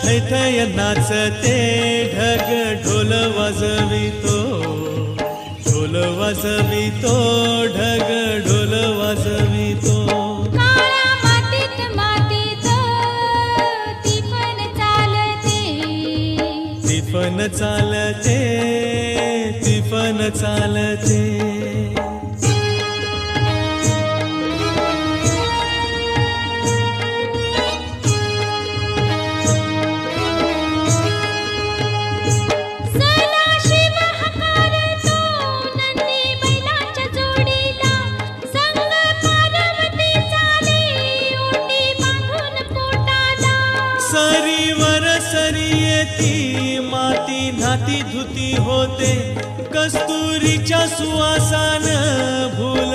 थैथय नाचते ढग ढोल वाजवितो, ढोल वाजवितो ढग ढोल वाजवितो. काळ्या मातीत मातीत ती पण चालते, ती पण चालते, ती पण चालते. सदाशिव हकारतो नंदी बैलाच्या जोडीला, संग पार्वती चाली ओटी बांधून पोटाला. सरीवर सरी येती माती नाती धुती होते, कस्तुरीच्या सुवासान भूल